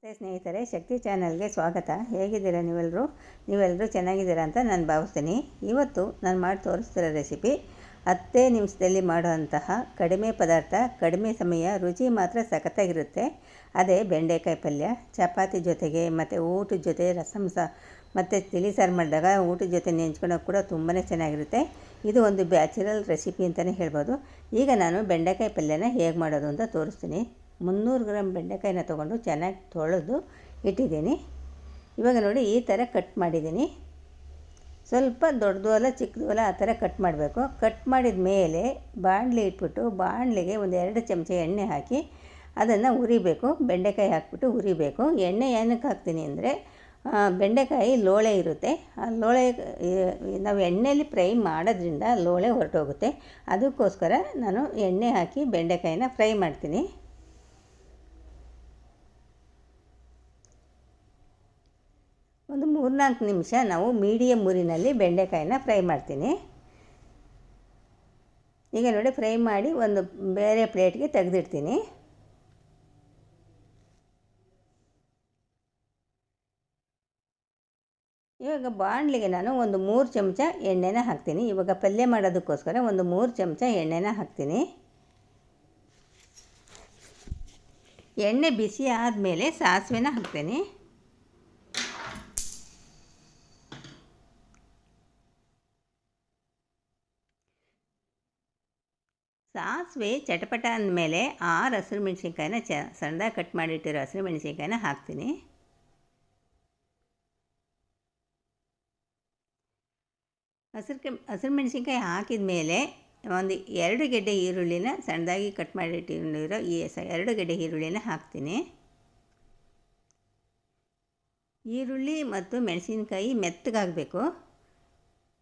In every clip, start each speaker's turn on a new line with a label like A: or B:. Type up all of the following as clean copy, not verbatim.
A: ನಮಸ್ತೆ ಸ್ನೇಹಿತರೆ, ಶಕ್ತಿ ಚಾನಲ್ಗೆ ಸ್ವಾಗತ. ಹೇಗಿದ್ದೀರಾ ನೀವೆಲ್ಲರೂ ಚೆನ್ನಾಗಿದ್ದೀರಾ ಅಂತ ನಾನು ಭಾವಿಸ್ತೀನಿ. ಇವತ್ತು ನಾನು ಮಾಡಿ ತೋರಿಸ್ತಿರೋ ರೆಸಿಪಿ 10 ನಿಮಿಷದಲ್ಲಿ ಮಾಡುವಂತಹ ಕಡಿಮೆ ಪದಾರ್ಥ, ಕಡಿಮೆ ಸಮಯ, ರುಚಿ ಮಾತ್ರ ಸಖತ್ತಾಗಿರುತ್ತೆ. ಅದೇ ಬೆಂಡೆಕಾಯಿ ಪಲ್ಯ. ಚಪಾತಿ ಜೊತೆಗೆ ಮತ್ತು ಊಟದ ಜೊತೆ ರಸಂ ಮತ್ತು ತಿಳಿ ಸಾರು ಮಾಡಿದಾಗ ಊಟದ ಜೊತೆ ನೆಂಚ್ಕೊಳ್ಳೋಕೆ ಕೂಡ ತುಂಬಾ ಚೆನ್ನಾಗಿರುತ್ತೆ. ಇದು ಒಂದು ಬ್ಯಾಚುರಲ್ ರೆಸಿಪಿ ಅಂತಲೇ ಹೇಳ್ಬೋದು. ಈಗ ನಾನು ಬೆಂಡೆಕಾಯಿ ಪಲ್ಯನ ಹೇಗೆ ಮಾಡೋದು ಅಂತ ತೋರಿಸ್ತೀನಿ. 300 ಗ್ರಾಮ್ ಬೆಂಡೆಕಾಯಿನ ತೊಗೊಂಡು ಚೆನ್ನಾಗಿ ತೊಳೆದು ಇಟ್ಟಿದ್ದೀನಿ. ಇವಾಗ ನೋಡಿ, ಈ ಥರ ಕಟ್ ಮಾಡಿದ್ದೀನಿ. ಸ್ವಲ್ಪ ದೊಡ್ಡದು ಅಲ್ಲ ಚಿಕ್ಕದು ಅಲ್ಲ, ಆ ಥರ ಕಟ್ ಮಾಡಬೇಕು. ಕಟ್ ಮಾಡಿದ ಮೇಲೆ ಬಾಣಲಿ ಇಟ್ಬಿಟ್ಟು ಬಾಣಲಿಗೆ ಒಂದು 2 ಚಮಚ ಎಣ್ಣೆ ಹಾಕಿ ಅದನ್ನು ಉರಿಬೇಕು. ಬೆಂಡೆಕಾಯಿ ಹಾಕ್ಬಿಟ್ಟು ಉರಿಬೇಕು. ಎಣ್ಣೆ ಏನಕ್ಕೆ ಹಾಕ್ತೀನಿ ಅಂದರೆ, ಬೆಂಡೆಕಾಯಿ ಲೋಳೆ ಇರುತ್ತೆ. ಆ ಲೋಳೆ ನಾವು ಎಣ್ಣೆಯಲ್ಲಿ ಫ್ರೈ ಮಾಡೋದ್ರಿಂದ ಲೋಳೆ ಹೊರಟೋಗುತ್ತೆ. ಅದಕ್ಕೋಸ್ಕರ ನಾನು ಎಣ್ಣೆ ಹಾಕಿ ಬೆಂಡೆಕಾಯಿನ ಫ್ರೈ ಮಾಡ್ತೀನಿ. ಒಂದು 3-4 ನಿಮಿಷ ನಾವು ಮೀಡಿಯಮ್ ಉರಿನಲ್ಲಿ ಬೆಂಡೆಕಾಯಿನ ಫ್ರೈ ಮಾಡ್ತೀನಿ. ಈಗ ನೋಡಿ, ಫ್ರೈ ಮಾಡಿ ಒಂದು ಬೇರೆ ಪ್ಲೇಟ್ಗೆ ತೆಗೆದಿಡ್ತೀನಿ. ಇವಾಗ ಬಾಣಲಿಗೆ ನಾನು ಒಂದು 3 ಚಮಚ ಎಣ್ಣೆನ ಹಾಕ್ತೀನಿ. ಇವಾಗ ಪಲ್ಯ ಮಾಡೋದಕ್ಕೋಸ್ಕರ ಒಂದು 3 ಚಮಚ ಎಣ್ಣೆನ ಹಾಕ್ತೀನಿ. ಎಣ್ಣೆ ಬಿಸಿ ಆದಮೇಲೆ ಸಾಸಿವೆನ ಹಾಕ್ತೀನಿ. ಸಾಸಿವೆ ಚಟಪಟ ಅಂದಮೇಲೆ 6 ಹಸಿರು ಮೆಣಸಿನ್ಕಾಯಿನ ಸಣ್ಣದಾಗಿ ಕಟ್ ಮಾಡಿಟ್ಟಿರೋ ಹಸಿರು ಮೆಣಸಿನ್ಕಾಯಿನ ಹಾಕ್ತೀನಿ. ಹಸಿರು ಮೆಣಸಿನ್ಕಾಯಿ ಹಾಕಿದ ಮೇಲೆ ಒಂದು 2 ಗೆಡ್ಡೆ ಈರುಳ್ಳಿನ ಸಣ್ಣದಾಗಿ ಕಟ್ ಮಾಡಿಟ್ಟಿರೋ ಈ 2 ಗೆಡ್ಡೆ ಈರುಳ್ಳಿನ ಹಾಕ್ತೀನಿ. ಈರುಳ್ಳಿ ಮತ್ತು ಮೆಣಸಿನ್ಕಾಯಿ ಮೆತ್ತಗಾಗಬೇಕು.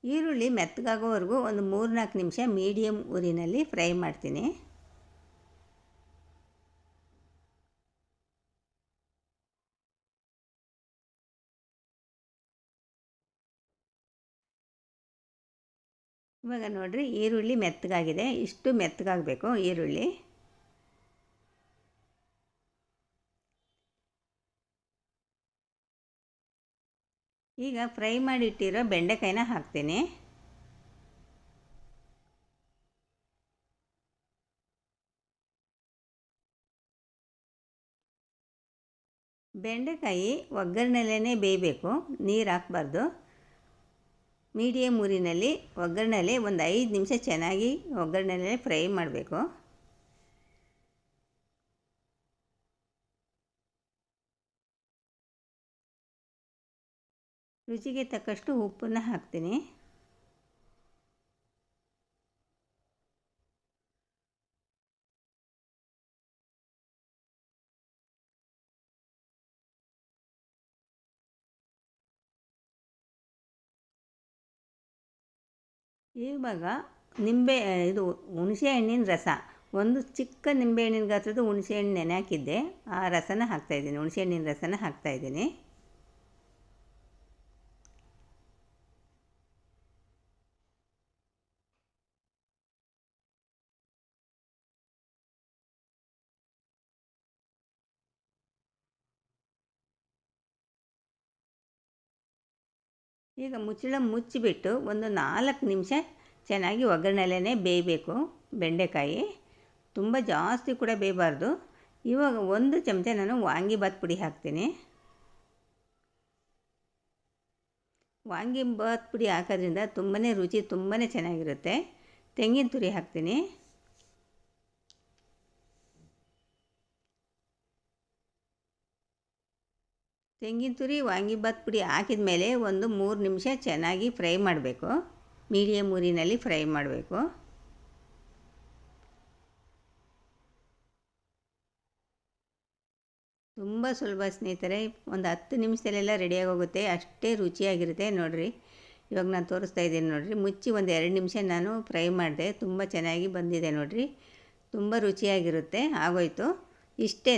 A: ಈರುಳ್ಳಿ ಮೆತ್ತಗಾಗೋವರೆಗೂ ಒಂದು 3-4 ನಿಮಿಷ ಮೀಡಿಯಮ್ ಉರಿನಲ್ಲಿ ಫ್ರೈ ಮಾಡ್ತೀನಿ. ಇವಾಗ ನೋಡಿರಿ, ಈರುಳ್ಳಿ ಮೆತ್ತಗಾಗಿದೆ. ಇಷ್ಟು ಮೆತ್ತಗಾಗಬೇಕು ಈರುಳ್ಳಿ. ಈಗ ಫ್ರೈ ಮಾಡಿಟ್ಟಿರೋ ಬೆಂಡೆಕಾಯಿನ ಹಾಕ್ತೀನಿ. ಬೆಂಡೆಕಾಯಿ ಒಗ್ಗರಣೆಲೇ ಬೇಯಬೇಕು, ನೀರು ಹಾಕಬಾರ್ದು. ಮೀಡಿಯಮ್ ಊರಿನಲ್ಲಿ ಒಗ್ಗರಣೆಲೆ ಒಂದು 5 ನಿಮಿಷ ಚೆನ್ನಾಗಿ ಒಗ್ಗರಣೆಲೇ ಫ್ರೈ ಮಾಡಬೇಕು. ರುಚಿಗೆ ತಕ್ಕಷ್ಟು ಉಪ್ಪನ್ನು ಹಾಕ್ತೀನಿ. ಇವಾಗ ಹುಣಸೆ ಹಣ್ಣಿನ ರಸ, ಒಂದು ಚಿಕ್ಕ ನಿಂಬೆಹಣ್ಣಿನ ಗಾತ್ರದ ಹುಣಸೆ ಹಣ್ಣು ನೆನೆ ಹಾಕಿದ್ದೆ, ಆ ರಸನ ಹಾಕ್ತಾಯಿದ್ದೀನಿ. ಹುಣಸೆ ಹಣ್ಣಿನ ರಸನ ಹಾಕ್ತಾಯಿದ್ದೀನಿ. ಈಗ ಮುಚ್ಚಿಬಿಟ್ಟು ಒಂದು 4 ನಿಮಿಷ ಚೆನ್ನಾಗಿ ಒಗ್ಗರಣೆಲೇ ಬೇಯಬೇಕು ಬೆಂಡೆಕಾಯಿ. ತುಂಬ ಜಾಸ್ತಿ ಕೂಡ ಬೇಯಬಾರ್ದು. ಇವಾಗ 1 ಚಮಚ ನಾನು ವಾಂಗಿಬಾತ್ ಪುಡಿ ಹಾಕ್ತೀನಿ. ವಾಂಗಿಬಾತ್ ಪುಡಿ ಹಾಕೋದ್ರಿಂದ ತುಂಬಾ ರುಚಿ ತುಂಬಾ ಚೆನ್ನಾಗಿರುತ್ತೆ. ತೆಂಗಿನ ತುರಿ ಹಾಕ್ತೀನಿ. ತೆಂಗಿನ ತುರಿ, ವಾಂಗಿಬಾತ್ ಪುಡಿ ಹಾಕಿದ ಮೇಲೆ ಒಂದು 3 ನಿಮಿಷ ಚೆನ್ನಾಗಿ ಫ್ರೈ ಮಾಡಬೇಕು. ಮೀಡಿಯಮ್ ಊರಿನಲ್ಲಿ ಫ್ರೈ ಮಾಡಬೇಕು. ತುಂಬ ಸುಲಭ ಸ್ನೇಹಿತರೆ, ಒಂದು 10 ನಿಮಿಷದಲ್ಲೆಲ್ಲ ರೆಡಿಯಾಗಿ ಹೋಗುತ್ತೆ. ಅಷ್ಟೇ ರುಚಿಯಾಗಿರುತ್ತೆ. ನೋಡಿರಿ, ಇವಾಗ ನಾನು ತೋರಿಸ್ತಾ ಇದ್ದೀನಿ ನೋಡಿರಿ. ಮುಚ್ಚಿ ಒಂದು 2 ನಿಮಿಷ ನಾನು ಫ್ರೈ ಮಾಡಿದೆ. ತುಂಬ ಚೆನ್ನಾಗಿ ಬಂದಿದೆ ನೋಡಿರಿ. ತುಂಬ ರುಚಿಯಾಗಿರುತ್ತೆ. ಆಗೋಯ್ತು. ಇಷ್ಟೇ,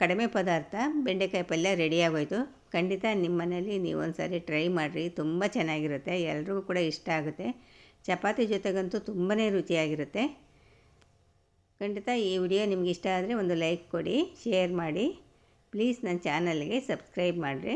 A: ಕಡಿಮೆ ಪದಾರ್ಥ ಬೆಂಡೆಕಾಯಿ ಪಲ್ಯ ರೆಡಿಯಾಗೋಯ್ತು. ಖಂಡಿತ ನಿಮ್ಮ ಮನೇಲಿ ನೀವು ಒಂದು ಸಾರಿ ಟ್ರೈ ಮಾಡಿರಿ. ತುಂಬ ಚೆನ್ನಾಗಿರುತ್ತೆ. ಎಲ್ರಿಗೂ ಕೂಡ ಇಷ್ಟ ಆಗುತ್ತೆ. ಚಪಾತಿ ಜೊತೆಗಂತೂ ತುಂಬಾ ರುಚಿಯಾಗಿರುತ್ತೆ. ಖಂಡಿತ ಈ ವಿಡಿಯೋ ನಿಮ್ಗೆ ಇಷ್ಟ ಆದರೆ ಒಂದು ಲೈಕ್ ಕೊಡಿ, ಶೇರ್ ಮಾಡಿ. ಪ್ಲೀಸ್ ನನ್ನ ಚಾನಲ್ಗೆ ಸಬ್ಸ್ಕ್ರೈಬ್ ಮಾಡಿರಿ.